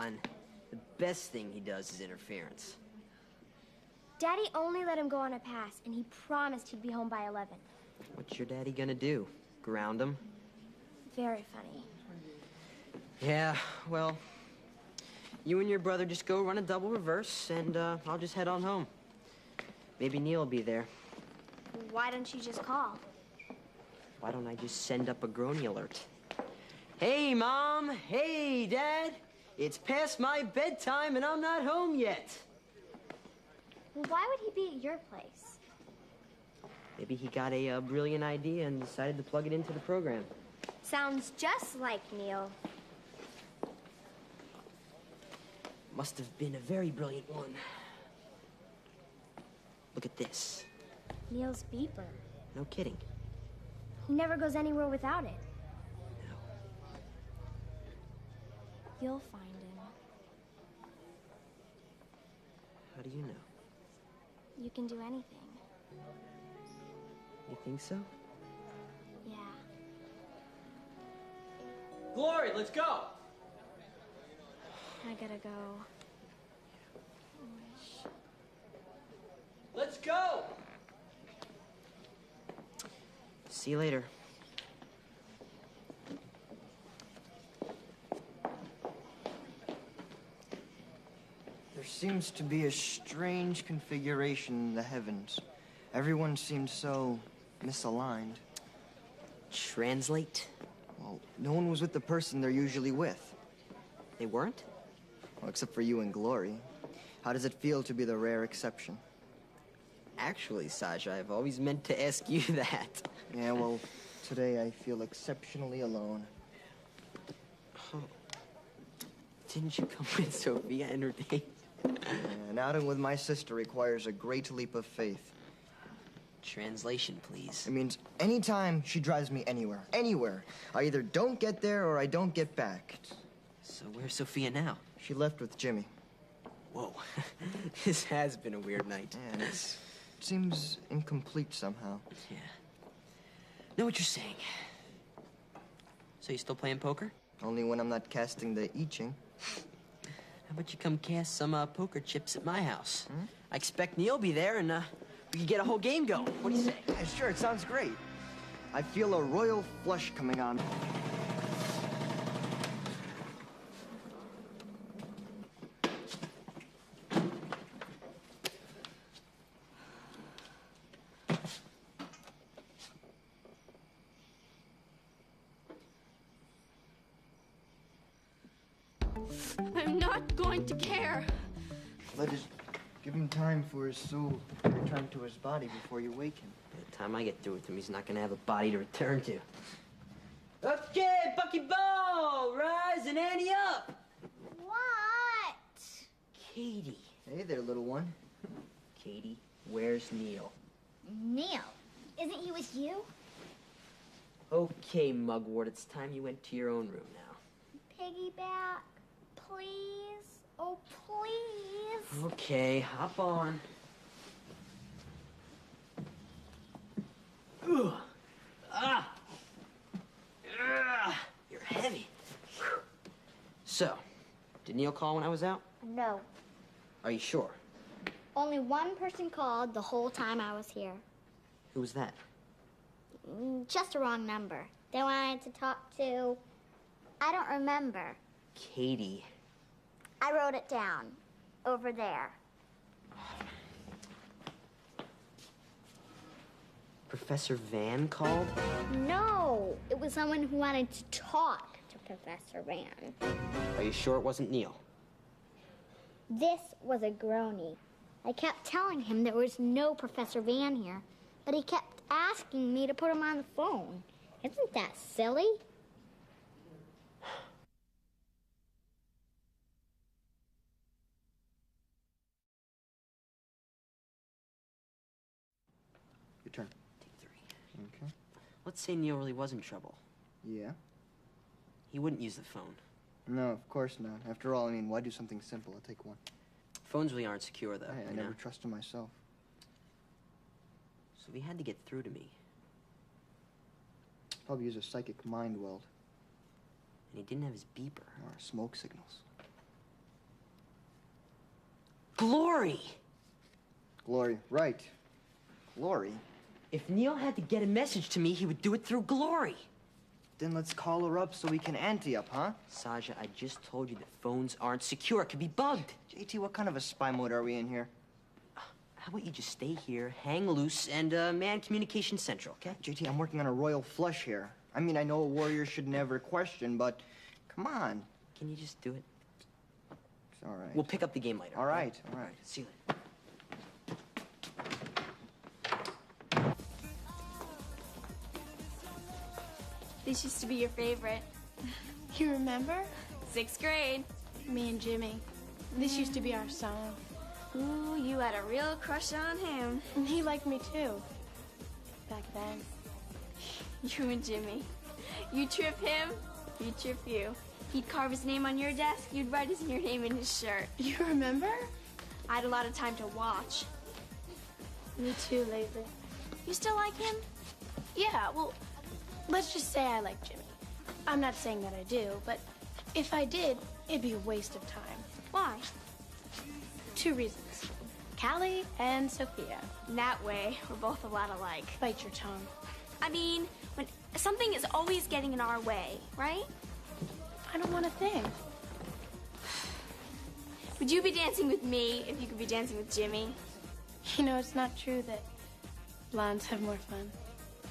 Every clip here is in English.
on. The best thing he does is interference. Daddy only let him go on a pass, and he promised he'd be home by 11. What's your daddy gonna do? Ground him? Very funny. Yeah, well, you and your brother just go run a double reverse, and I'll just head on home. Maybe Neil will be there. Why don't you just call? Why don't I just send up a Grony alert? Hey, Mom! Hey, Dad! It's past my bedtime and I'm not home yet. Well, why would he be at your place? Maybe he got a brilliant idea and decided to plug it into the program. Sounds just like Neil. Must have been a very brilliant one. Look at this. Neil's beeper. No kidding. He never goes anywhere without it. No. You'll find him. How do you know? You can do anything. You think so? Yeah. Glory, let's go! I gotta go. Let's go! See you later. There seems to be a strange configuration in the heavens. Everyone seems so misaligned. Translate? Well, no one was with the person they're usually with. They weren't? Well, except for you and Glory. How does it feel to be the rare exception? Actually, Sasha, I've always meant to ask you that. Yeah, well, today I feel exceptionally alone. Oh. Didn't you come with Sophia and her date? An outing with my sister requires a great leap of faith. Translation, please. It means anytime she drives me anywhere, I either don't get there or I don't get back. So where's Sophia now? She left with Jimmy. Whoa. This has been a weird night. And it seems incomplete somehow. Yeah. Know what you're saying. So you still playing poker? Only when I'm not casting the I Ching. How about you come cast some poker chips at my house? Hmm? I expect Neil'll be there, and we can get a whole game going. What do you say? Yeah, sure, it sounds great. I feel a royal flush coming on. I'm not going to care. Let us give him time for his soul to return to his body before you wake him. By the time I get through with him, he's not gonna have a body to return to. Okay, Bucky Ball, rise and ante up. What? Katie. Hey there, little one. Katie, where's Neil? Neil, isn't he with you? Okay, Mugwort, it's time you went to your own room now. Piggyback, please. Oh, please. Okay, hop on. Ugh. Ah! Ugh. You're heavy. Whew. So, did Neil call when I was out? No. Are you sure? Only one person called the whole time I was here. Who was that? Just a wrong number. They wanted to talk to... I don't remember. Katie. I wrote it down. Over there. Professor Van called? No, it was someone who wanted to talk to Professor Van. Are you sure it wasn't Neil? This was a Grony. I kept telling him there was no Professor Van here, but he kept asking me to put him on the phone. Isn't that silly? Your turn. Take 3. Okay. Let's say Neil really was in trouble. Yeah? He wouldn't use the phone. No, of course not. After all, I mean, why do something simple? I'll take one. Phones really aren't secure, though. Hey, I never trusted myself. So he had to get through to me. Probably use a psychic mind weld. And he didn't have his beeper. Or smoke signals. Glory. Glory, right. Glory? If Neil had to get a message to me, he would do it through Glory. Then let's call her up so we can ante up, huh? Saja, I just told you that phones aren't secure. It could be bugged. JT, what kind of a spy mode are we in here? How about you just stay here, hang loose, and man Communications Central, okay? JT, I'm working on a royal flush here. I mean, I know a warrior should never question, but come on. Can you just do it? It's all right. We'll pick up the game later. All right, all right. See you later. This used to be your favorite. You remember? 6th grade. Me and Jimmy. This used to be our song. Ooh, you had a real crush on him. And he liked me too. Back then. You and Jimmy. You trip him, he'd trip you. He'd carve his name on your desk, you'd write your name in his shirt. You remember? I had a lot of time to watch. Me too, lately. You still like him? Yeah, well, let's just say I like Jimmy. I'm not saying that I do, but if I did, it'd be a waste of time. Why? 2 reasons. Callie and Sophia. That way, we're both a lot alike. Bite your tongue. I mean, when something is always getting in our way, right? I don't want a thing. Would you be dancing with me if you could be dancing with Jimmy? You know, it's not true that blondes have more fun.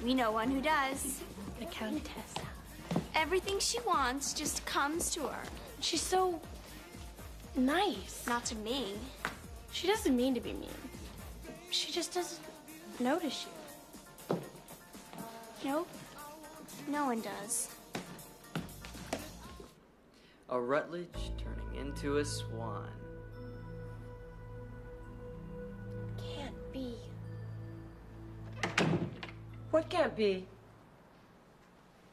We know one who does. The Countess. Everything she wants just comes to her. She's so nice. Not to me. She doesn't mean to be mean. She just doesn't notice you. Nope. No one does. A Rutledge turning into a swan. Can't be. What can't be?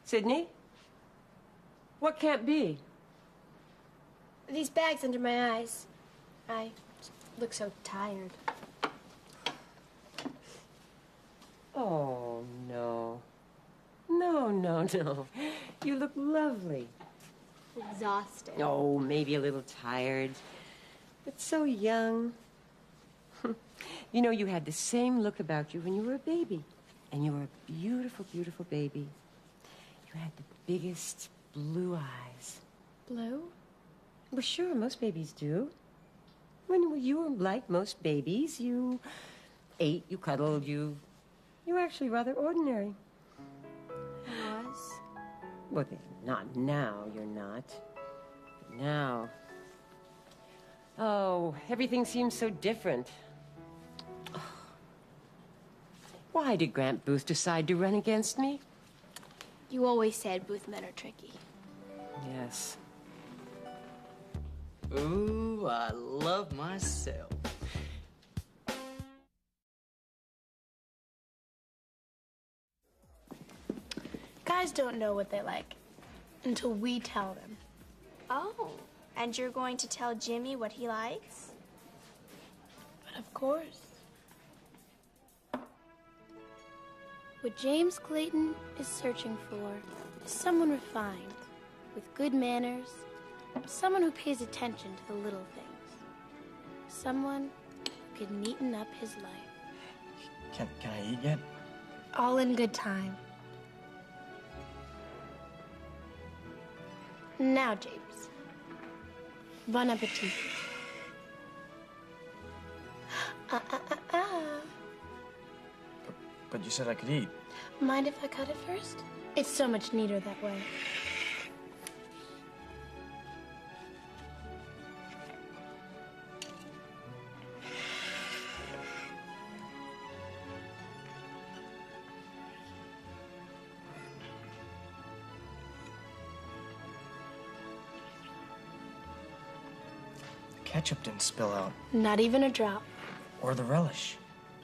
Sydney? What can't be? These bags under my eyes. I look so tired. Oh, no. No. You look lovely. Exhausted. Oh, maybe a little tired, but so young. You know, you had the same look about you when you were a baby. And you were a beautiful, beautiful baby. You had the biggest blue eyes. Blue? Well, sure, most babies do. When you were like most babies, you ate, you cuddled, you were actually rather ordinary. I was. Well, not now, you're not. But now. Oh, everything seems so different. Why did Grant Booth decide to run against me? You always said Booth men are tricky. Yes. Ooh, I love myself. Guys don't know what they like until we tell them. Oh, and you're going to tell Jimmy what he likes? But of course. What James Clayton is searching for is someone refined, with good manners, someone who pays attention to the little things, someone who can neaten up his life. Can I eat yet? All in good time. Now, James. Bon appetit. But you said I could eat. Mind if I cut it first? It's so much neater that way. Ketchup didn't spill out. Not even a drop. Or the relish.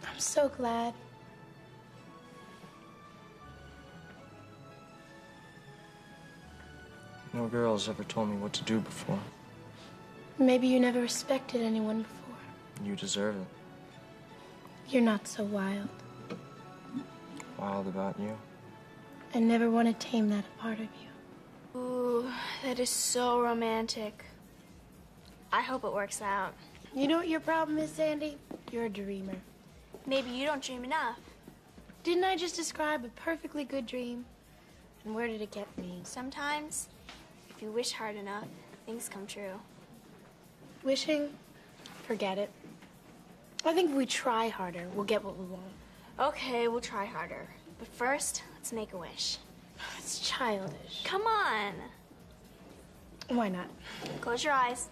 I'm so glad. No girl's ever told me what to do before. Maybe you never respected anyone before. You deserve it. You're not so wild. Wild about you. I never want to tame that part of you. Ooh, that is so romantic. I hope it works out. You know what your problem is, Sandy? You're a dreamer. Maybe you don't dream enough. Didn't I just describe a perfectly good dream? And where did it get me? Sometimes, if you wish hard enough, things come true. Wishing? Forget it. I think if we try harder, we'll get what we want. Okay, we'll try harder. But first, let's make a wish. It's childish. Come on. Why not? Close your eyes.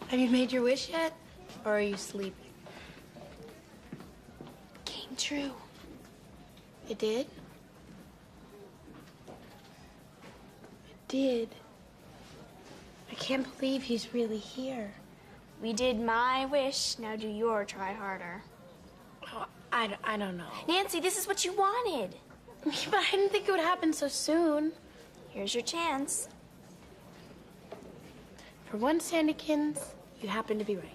Have you made your wish yet? Or are you sleeping? Came true. It did? It did. I can't believe he's really here. We did my wish, now do your try harder. Oh, I don't know. Nancy, this is what you wanted. But I didn't think it would happen so soon. Here's your chance. For once, Sandykins, you happen to be right.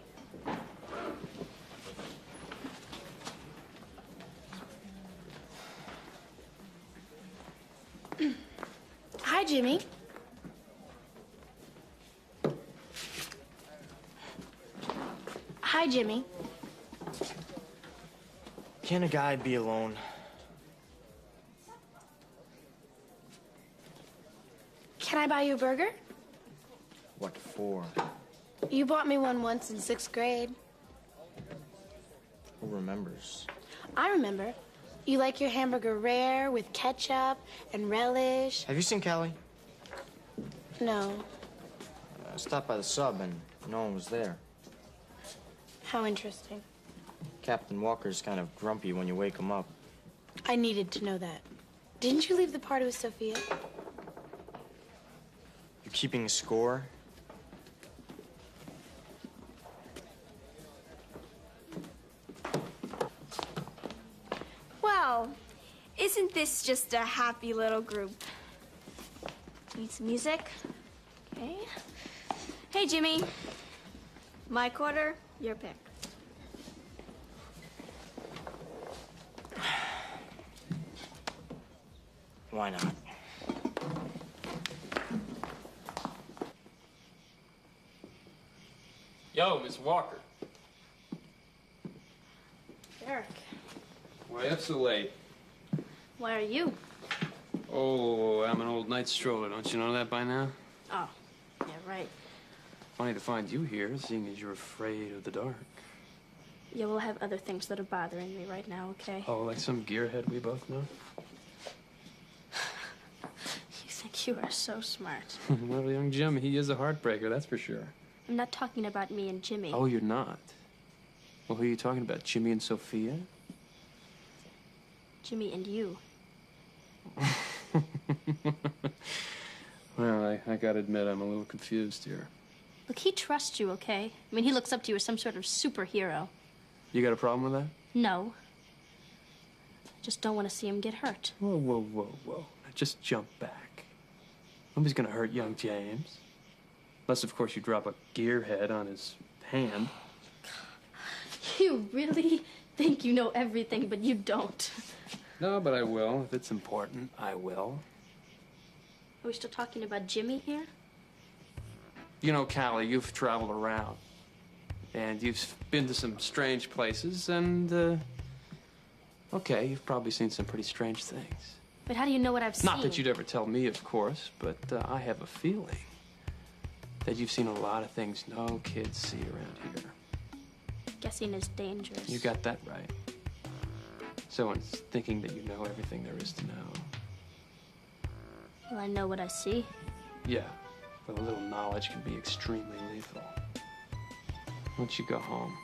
Hi, Jimmy. Hi, Jimmy. Can a guy be alone? Can I buy you a burger? What for? You bought me one once in 6th grade. Who remembers? I remember. You like your hamburger rare with ketchup and relish. Have you seen Callie? No. I stopped by the sub and no one was there. How interesting. Captain Walker's kind of grumpy when you wake him up. I needed to know that. Didn't you leave the party with Sophia? You keeping a score? Well, isn't this just a happy little group? Need some music? Okay. Hey, Jimmy. My quarter, your pick. Why not? Yo, Miss Walker. Derek, Why up so late? why are you? Oh, I'm an old night stroller. Don't you know that by now? Oh, yeah, right. Funny to find you here, seeing as you're afraid of the dark. Yeah, we'll have other things that are bothering me right now, okay? Oh, like some gearhead we both know? You think you are so smart. Well, young Jim, he is a heartbreaker, that's for sure. I'm not talking about me and Jimmy. Oh, you're not? Well, who are you talking about? Jimmy and Sophia? Jimmy and you. Well, I gotta admit, I'm a little confused here. Look, he trusts you, okay? I mean, he looks up to you as some sort of superhero. You got a problem with that? No. I just don't want to see him get hurt. Whoa, whoa, whoa, whoa. Now just jump back. Nobody's gonna hurt young James. Unless, of course, you drop a gearhead on his hand. You really think you know everything, but you don't. No, but I will. If it's important, I will. Are we still talking about Jimmy here? You know, Callie, you've traveled around. And you've been to some strange places, and, okay, you've probably seen some pretty strange things. But how do you know what I've seen? Not that you'd ever tell me, of course, but I have a feeling that you've seen a lot of things no kids see around here. Guessing is dangerous. You got that right. So it's thinking that you know everything there is to know. Well, I know what I see. Yeah, but a little knowledge can be extremely lethal. Why don't you go home?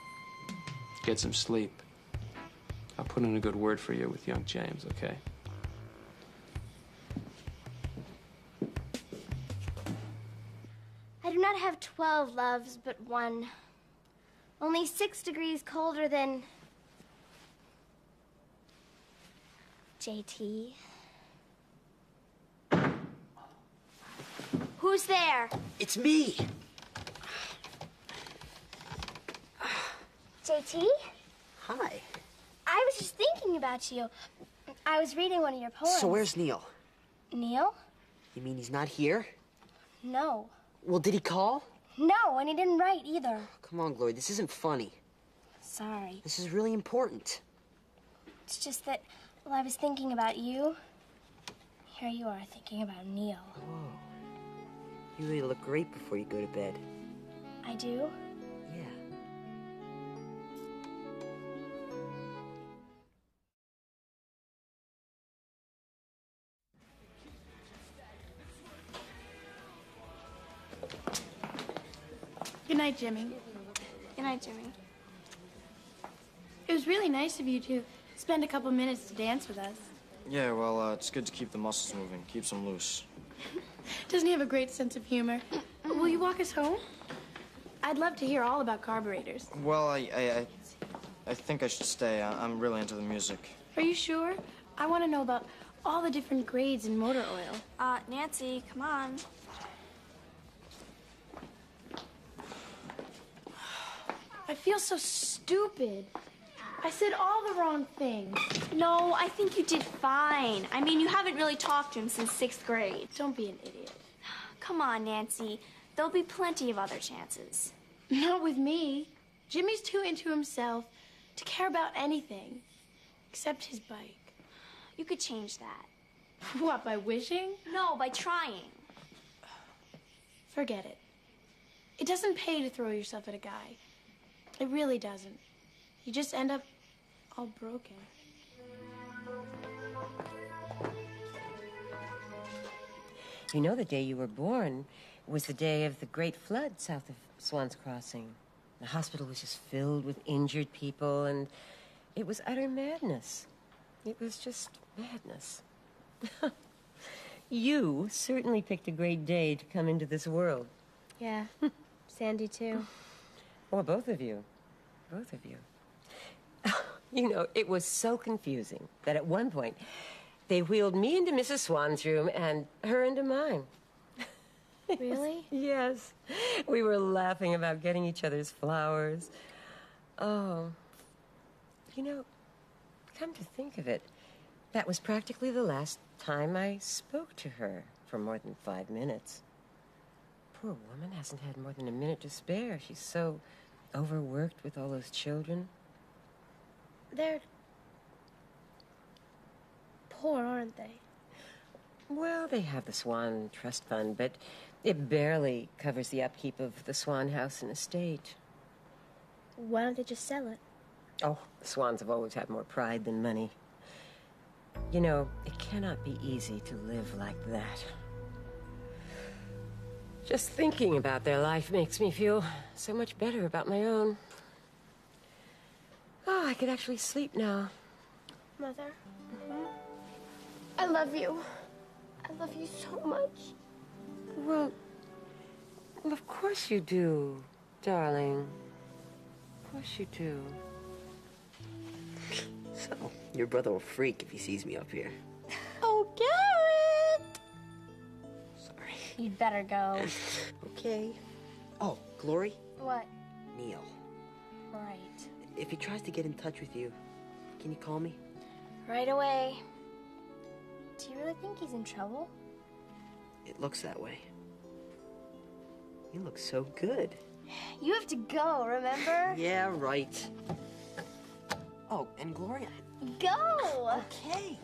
Get some sleep. I'll put in a good word for you with young James, okay? I do not have 12 loves, but one. Only 6 degrees colder than... JT. Who's there? It's me. JT? Hi. I was just thinking about you. I was reading one of your poems. So where's Neil? Neil? You mean he's not here? No. Well, did he call? No, and he didn't write either. Come on, Glory, this isn't funny. Sorry. This is really important. It's just that while I was thinking about you, here you are thinking about Neil. Whoa. You really look great before you go to bed. I do? Yeah. Good night, Jimmy. Good night, Jimmy. It was really nice of you to spend a couple minutes to dance with us. Yeah, well, it's good to keep the muscles moving, keeps them loose. Doesn't he have a great sense of humor? Will you walk us home? I'd love to hear all about carburetors. Well, I think I should stay. I'm really into the music. Are you sure? I want to know about all the different grades in motor oil. Nancy, come on. I feel so stupid. I said all the wrong things. No, I think you did fine. I mean, you haven't really talked to him since 6th grade. Don't be an idiot. Come on, Nancy. There'll be plenty of other chances. Not with me. Jimmy's too into himself to care about anything except his bike. You could change that. What, by wishing? No, by trying. Forget it. It doesn't pay to throw yourself at a guy. It really doesn't. You just end up all broken. You know, the day you were born was the day of the great flood south of Swans Crossing. The hospital was just filled with injured people, and it was utter madness. It was just madness. You certainly picked a great day to come into this world. Yeah, Sandy too. Or both of you. Both of you. You know, it was so confusing that at one point they wheeled me into Mrs. Swan's room and her into mine. Really? Yes. We were laughing about getting each other's flowers. Oh. You know, come to think of it, that was practically the last time I spoke to her for more than 5 minutes. Poor woman hasn't had more than a minute to spare. She's so overworked with all those children. They're poor, aren't they? Well, they have the Swan Trust Fund, but it barely covers the upkeep of the Swan House and estate. Why don't they just sell it? Oh, the Swans have always had more pride than money. You know, it cannot be easy to live like that. Just thinking about their life makes me feel so much better about my own. Oh, I could actually sleep now. Mother, I love you. I love you so much. Well, of course you do, darling. Of course you do. So, your brother will freak if he sees me up here. Oh, Garrett! Sorry. You'd better go. Okay. Oh, Glory? What? Neil. Right. If he tries to get in touch with you, can you call me? Right away. Do you really think he's in trouble? It looks that way. You look so good. You have to go, remember? Yeah, right. Oh, and Gloria. Go! Okay.